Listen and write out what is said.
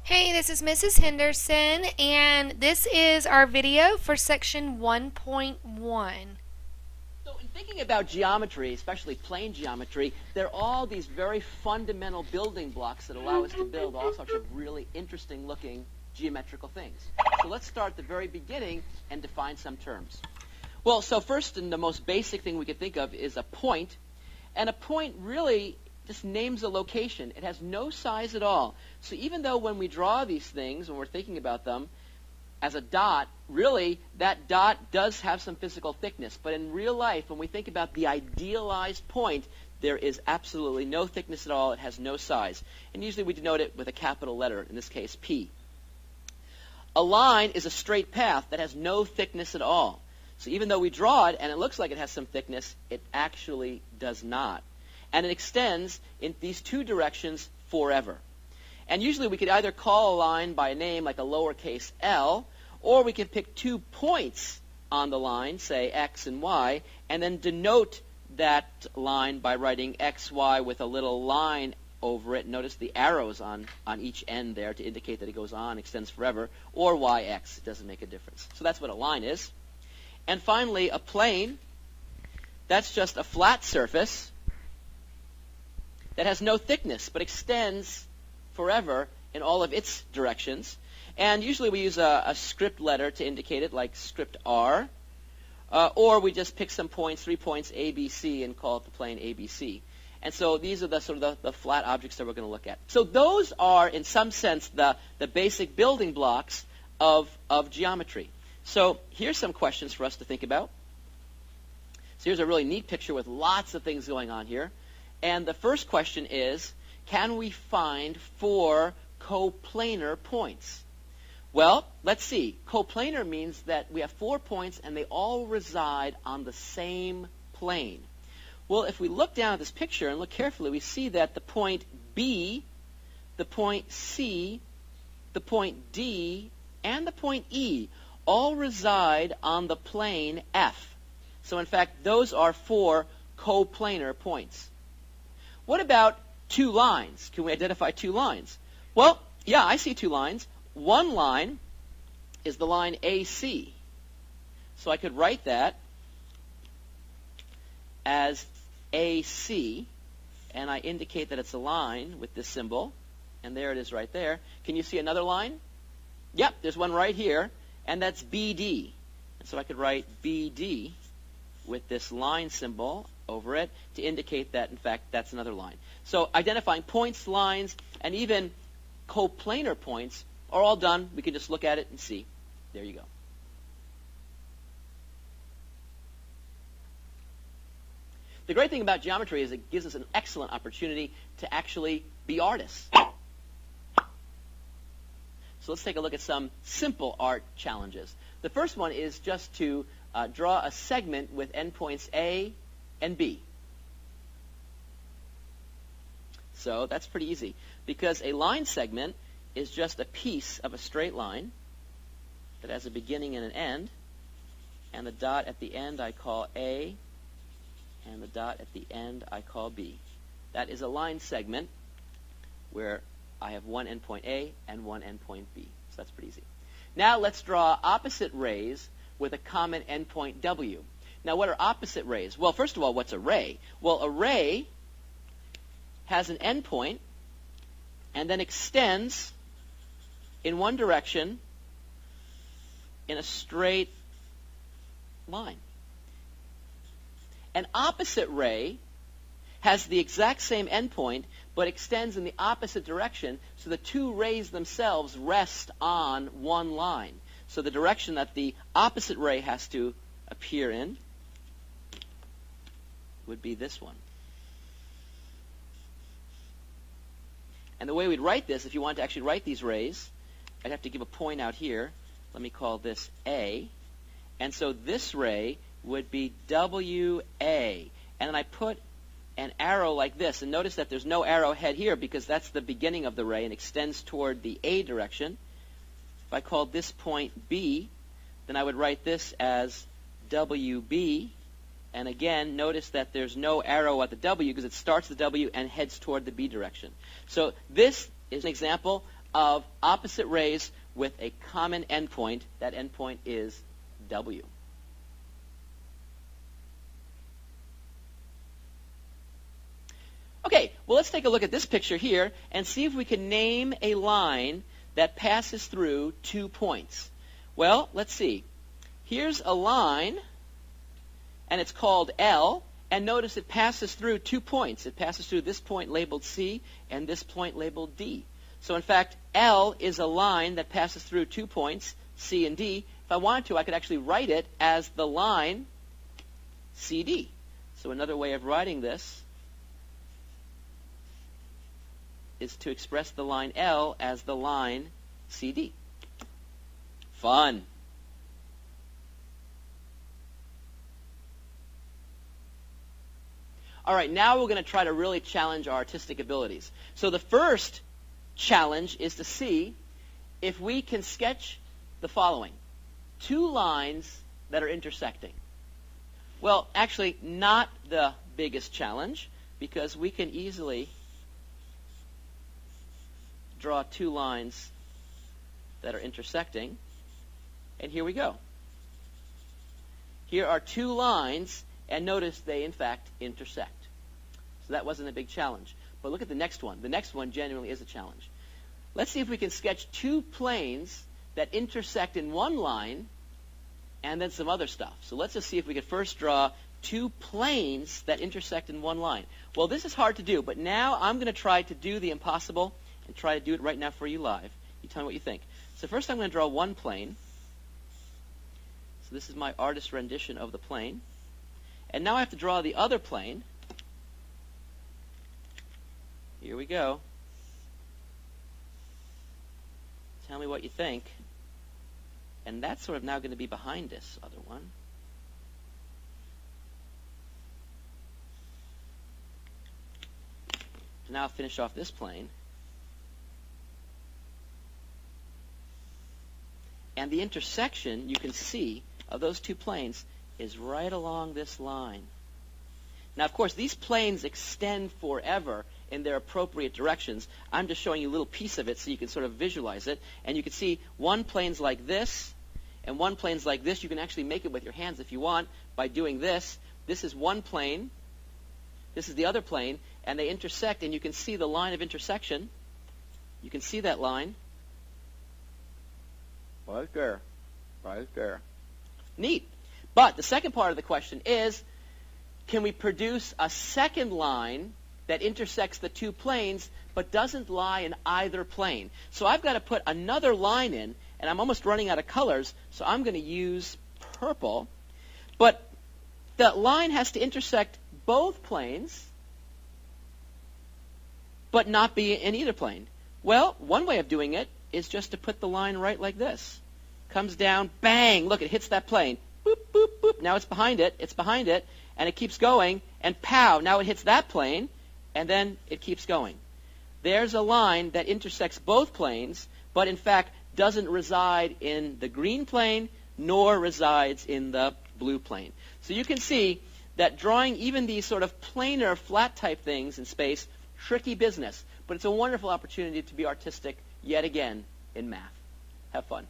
Hey, this is Mrs. Henderson, and this is our video for section 1.1. So in thinking about geometry, especially plane geometry, there are all these very fundamental building blocks that allow us to build all sorts of really interesting looking geometrical things. So let's start at the very beginning and define some terms. Well, so first and the most basic thing we could think of is a point. And a point really just names a location. It has no size at all. So even though when we draw these things, when we're thinking about them, as a dot, really, that dot does have some physical thickness. But in real life, when we think about the idealized point, there is absolutely no thickness at all. It has no size. And usually we denote it with a capital letter, in this case, P. A line is a straight path that has no thickness at all. So even though we draw it and it looks like it has some thickness, it actually does not. And it extends in these two directions forever. And usually we could either call a line by a name like a lowercase l, or we could pick 2 points on the line, say x and y, and then denote that line by writing xy with a little line over it. Notice the arrows on each end there to indicate that it goes on, extends forever, or yx. It doesn't make a difference. So that's what a line is. And finally, a plane, that's just a flat surface that has no thickness but extends forever in all of its directions. And usually we use a script letter to indicate it, like script R. Or we just pick some points, 3 points, A, B, C, and call it the plane ABC. And so these are the sort of the flat objects that we're going to look at. So those are, in some sense, the basic building blocks of geometry. So here's some questions for us to think about. So here's a really neat picture with lots of things going on here. And the first question is, can we find 4 coplanar points? Well, let's see. Coplanar means that we have 4 points and they all reside on the same plane. Well, if we look down at this picture and look carefully, we see that the point B, the point C, the point D, and the point E all reside on the plane F. So in fact, those are 4 coplanar points. What about 2 lines? Can we identify 2 lines? Well, yeah, I see 2 lines. One line is the line AC. So I could write that as AC, and I indicate that it's a line with this symbol, and there it is right there. Can you see another line? Yep, there's one right here, and that's BD. And so I could write BD with this line symbol over it to indicate that, in fact, that's another line. So identifying points, lines, and even coplanar points are all done. We can just look at it and see. There you go. The great thing about geometry is it gives us an excellent opportunity to actually be artists. So let's take a look at some simple art challenges. The first one is just to draw a segment with endpoints A and B. So that's pretty easy, because a line segment is just a piece of a straight line that has a beginning and an end, and the dot at the end I call A, and the dot at the end I call B. That is a line segment where I have one endpoint A and one endpoint B. So that's pretty easy. Now let's draw opposite rays with a common endpoint W. Now what are opposite rays? Well, first of all, what's a ray? Well, a ray has an endpoint and then extends in one direction in a straight line. An opposite ray has the exact same endpoint but extends in the opposite direction, so the 2 rays themselves rest on one line. So the direction that the opposite ray has to appear in would be this one. And the way we'd write this, if you wanted to actually write these rays, I'd have to give a point out here. Let me call this A. And so this ray would be WA. And then I put an arrow like this. And notice that there's no arrowhead here because that's the beginning of the ray and extends toward the A direction. If I called this point B, then I would write this as WB. And again, notice that there's no arrow at the W because it starts the W and heads toward the B direction. So this is an example of opposite rays with a common endpoint. That endpoint is W. Okay, well, let's take a look at this picture here and see if we can name a line that passes through 2 points. Well, let's see. Here's a line, and it's called L, and notice it passes through 2 points. It passes through this point labeled C and this point labeled D. So, in fact, L is a line that passes through 2 points, C and D. If I wanted to, I could actually write it as the line CD. So another way of writing this is to express the line L as the line CD. Fun. All right, now we're going to try to really challenge our artistic abilities. So the first challenge is to see if we can sketch the following: 2 lines that are intersecting. Well, actually, not the biggest challenge, because we can easily draw 2 lines that are intersecting. And here we go. Here are 2 lines, and notice they, in fact, intersect. So that wasn't a big challenge. But look at the next one. The next one genuinely is a challenge. Let's see if we can sketch 2 planes that intersect in one line and then some other stuff. So let's just see if we could first draw 2 planes that intersect in one line. Well, this is hard to do, but now I'm going to try to do the impossible and try to do it right now for you live. You tell me what you think. So first I'm going to draw one plane. So this is my artist rendition of the plane. And now I have to draw the other plane. Here we go. Tell me what you think. And that's sort of now going to be behind this other one. Now I'll finish off this plane. And the intersection, you can see, of those 2 planes is right along this line. Now, of course, these planes extend forever in their appropriate directions. I'm just showing you a little piece of it so you can sort of visualize it. And you can see one plane's like this, and one plane's like this. You can actually make it with your hands if you want by doing this. This is one plane. This is the other plane. And they intersect, and you can see the line of intersection. You can see that line. Right there. Right there. Neat. But the second part of the question is, can we produce a second line that intersects the 2 planes but doesn't lie in either plane? So I've got to put another line in, and I'm almost running out of colors, so I'm going to use purple. But the line has to intersect both planes but not be in either plane. Well, one way of doing it is just to put the line right like this. Comes down, bang, look, it hits that plane. Boop, boop, boop. Now it's behind it, and it keeps going, and pow, now it hits that plane, and then it keeps going. There's a line that intersects both planes, but in fact doesn't reside in the green plane, nor resides in the blue plane. So you can see that drawing even these sort of planar, flat type things in space, tricky business, but it's a wonderful opportunity to be artistic yet again in math. Have fun.